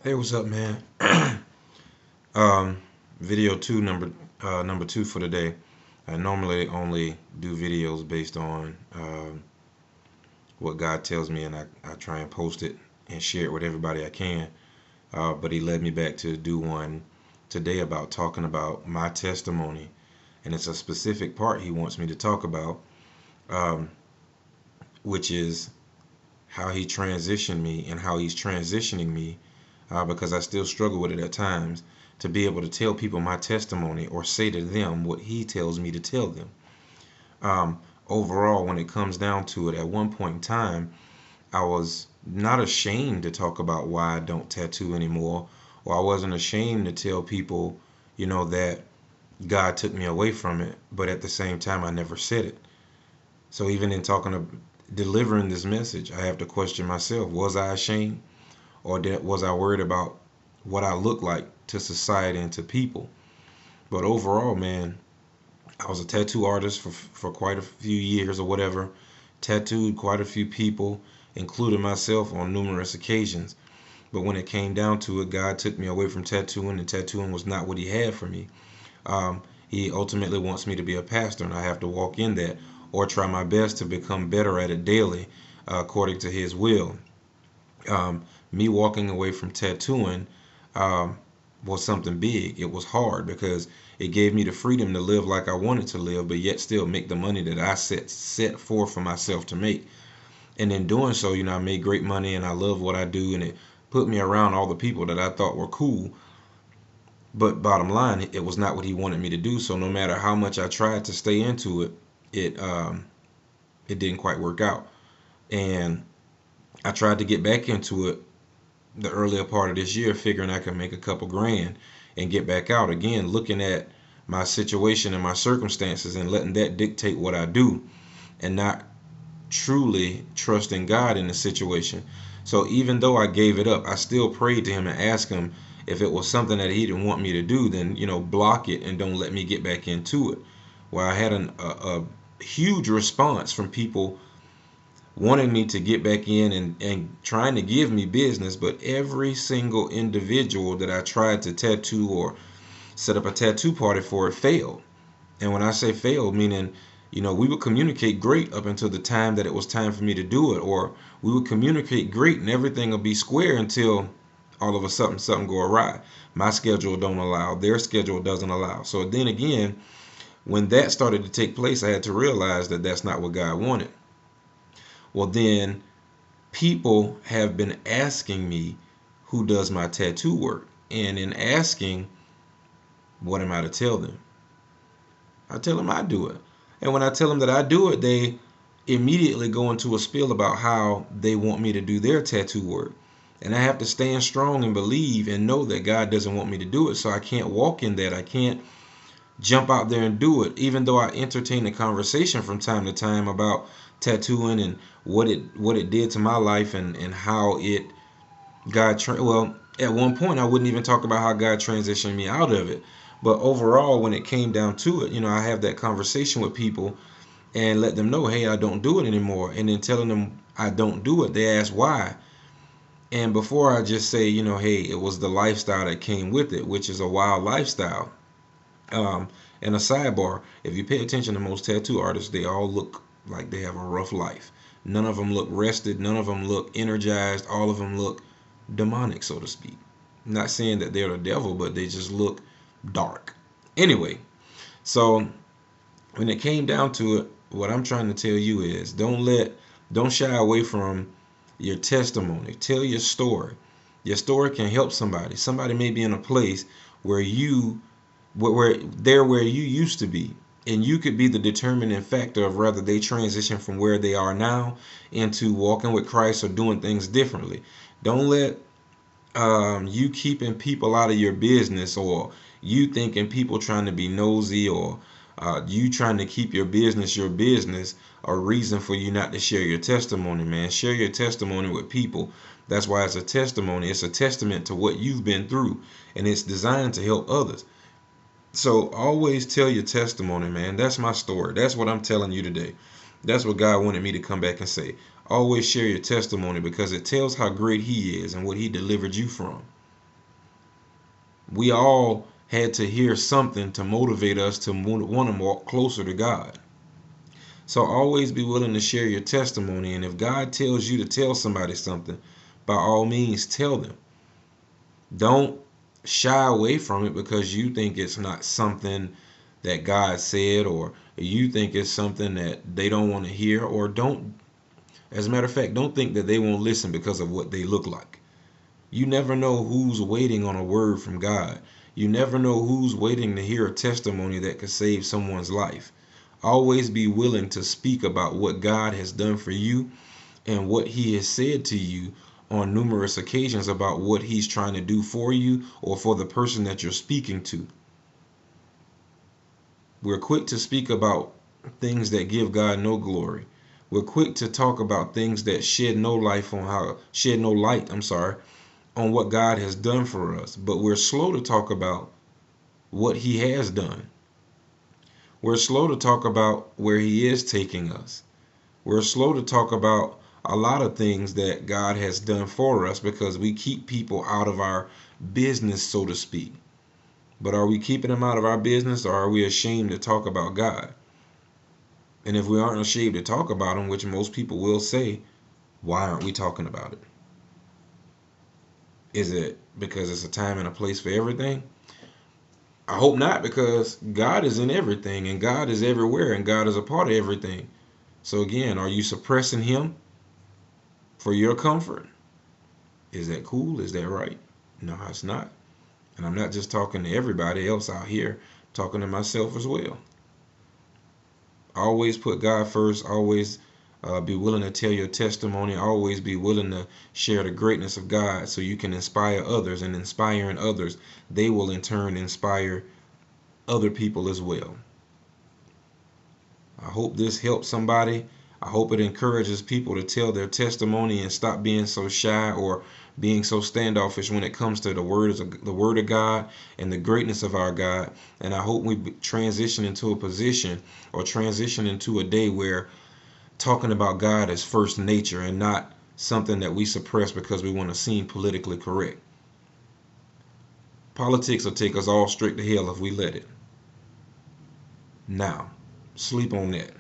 Hey, what's up, man? um, Video number two for today. I normally only do videos based on what God tells me, and I try and post it and share it with everybody I can. But He led me back to do one today about talking about my testimony, and it's a specific part He wants me to talk about, um, which is how He transitioned me and how He's transitioning me because I still struggle with it at times to be able to tell people my testimony or say to them what He tells me to tell them. Um, Overall, when it comes down to it, at one point in time, I was not ashamed to talk about why I don't tattoo anymore, or I wasn't ashamed to tell people, that God took me away from it, but at the same time, I never said it. So even in delivering this message, I have to question myself: was I ashamed? Or was I worried about what I look like to society and to people? But overall, man, I was a tattoo artist for quite a few years or whatever, tattooed quite a few people, including myself, on numerous occasions. But when it came down to it, God took me away from tattooing, and tattooing was not what He had for me. He ultimately wants me to be a pastor, and I have to walk in that or try my best to become better at it daily, according to His will. Me walking away from tattooing um, was something big. It was hard because it gave me the freedom to live like I wanted to live, but yet still make the money that I set forth for myself to make. And in doing so, I made great money and I love what I do, and it put me around all the people that I thought were cool. But bottom line, it was not what He wanted me to do. So no matter how much I tried to stay into it, it it didn't quite work out. And I tried to get back into it the earlier part of this year, figuring I could make a couple grand and get back out again, looking at my situation and my circumstances and letting that dictate what I do, and not truly trusting God in the situation. So even though I gave it up, I still prayed to Him and asked Him if it was something that He didn't want me to do, then block it and don't let me get back into it. Well, I had a huge response from people wanting me to get back in and trying to give me business, but every single individual that I tried to tattoo or set up a tattoo party for, it failed. And when I say failed, meaning, we would communicate great up until the time that it was time for me to do it, or we would communicate great and everything would be square until all of a sudden something go awry. My schedule don't allow, their schedule doesn't allow. So then again, when that started to take place, I had to realize that that's not what God wanted. Well, then people have been asking me who does my tattoo work. And in asking, what am I to tell them? I tell them I do it. And when I tell them that I do it, they immediately go into a spiel about how they want me to do their tattoo work. And I have to stand strong and believe and know that God doesn't want me to do it. So I can't walk in that. I can't jump out there and do it, even though I entertain a conversation from time to time about tattooing and what it did to my life, and how it well, at one point I wouldn't even talk about how God transitioned me out of it. But overall, when it came down to it, I have that conversation with people and let them know, hey, I don't do it anymore. And then telling them I don't do it, they ask why. And before I just say, hey, it was the lifestyle that came with it, which is a wild lifestyle. Um, and a sidebar, if you pay attention to most tattoo artists, they all look like they have a rough life. None of them look rested. None of them look energized. All of them look demonic, so to speak. I'm not saying that they're the devil, but they just look dark. Anyway, so when it came down to it, what I'm trying to tell you is don't shy away from your testimony. Tell your story. Your story can help somebody. Somebody may be in a place where where you used to be, and you could be the determining factor of whether they transition from where they are now into walking with Christ or doing things differently. Don't let you keeping people out of your business, or you thinking people trying to be nosy, or you trying to keep your business, a reason for you not to share your testimony, man. Share your testimony with people. That's why it's a testimony. It's a testament to what you've been through, and it's designed to help others. So always tell your testimony, man. That's my story. That's what I'm telling you today. That's what God wanted me to come back and say. Always share your testimony because it tells how great He is and what He delivered you from. We all had to hear something to motivate us to want to walk closer to God. So always be willing to share your testimony. And if God tells you to tell somebody something, by all means tell them. Don't shy away from it because you think it's not something that God said, or you think it's something that they don't want to hear, or don't, as a matter of fact, don't think that they won't listen because of what they look like. You never know who's waiting on a word from God. You never know who's waiting to hear a testimony that could save someone's life. Always be willing to speak about what God has done for you and what He has said to you on numerous occasions about what He's trying to do for you or for the person that you're speaking to. We're quick to speak about things that give God no glory. We're quick to talk about things that shed no light, on what God has done for us, but we're slow to talk about what He has done. We're slow to talk about where He is taking us. We're slow to talk about a lot of things that God has done for us because we keep people out of our business, so to speak. But are we keeping them out of our business, or are we ashamed to talk about God? And if we aren't ashamed to talk about Him, which most people will say, why aren't we talking about it? Is it because it's a time and a place for everything? I hope not, because God is in everything and God is everywhere and God is a part of everything. So again, are you suppressing Him for your comfort? Is that cool? Is that right? No, it's not. And I'm not just talking to everybody else out here, I'm talking to myself as well. Always put God first. Always be willing to tell your testimony. Always be willing to share the greatness of God so you can inspire others, and inspiring others, they will in turn inspire other people as well. I hope this helps somebody. I hope it encourages people to tell their testimony and stop being so shy or being so standoffish when it comes to the word of God and the greatness of our God. And I hope we transition into a position or transition into a day where talking about God is first nature and not something that we suppress because we want to seem politically correct. Politics will take us all straight to hell if we let it. Now, sleep on that.